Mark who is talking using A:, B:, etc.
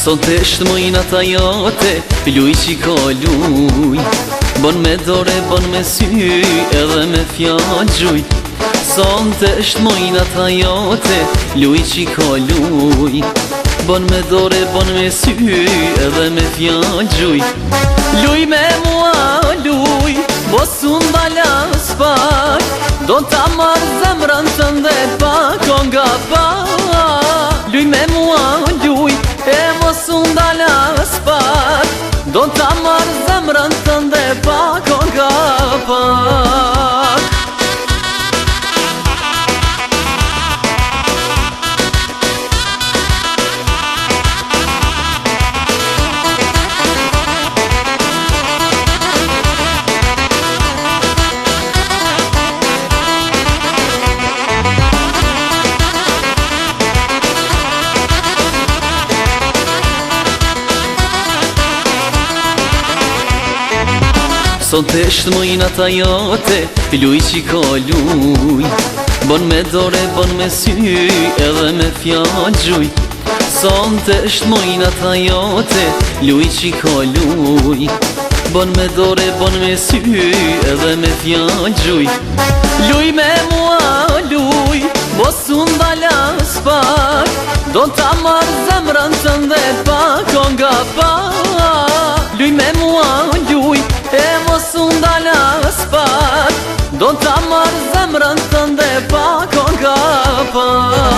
A: Son të shmojnë ata jote, luj që ka luj. Bon me dore, bon me sy, edhe me fjall gjuj. Son të shmojnë ata jote, luj që ka luj. Bon me dore, bon me sy, edhe me fjall gjuj. Luj me mua, luj, bosun balas pak. Do ta marrë zemrën tënde pak o nga pak. Luj me mua, luj, e mos undalas pak. Do ta marrë zemrën tënde pak o nga pak. Son të shmojnë ata jote, luj që ka luj. Bon me dore, bon me sy, edhe me fjall gjuj. Son të shmojnë ata jote, luj që ka luj. Bon me dore, bon me sy, edhe me fjall gjuj. Luj me mua, luj, bosun balas pak. Do ta marrë zemrën tënde pak o nga pak. Luj me mua, luj, e mos undalas pak. Do ta marrë zemrën tënde pak o nga pak.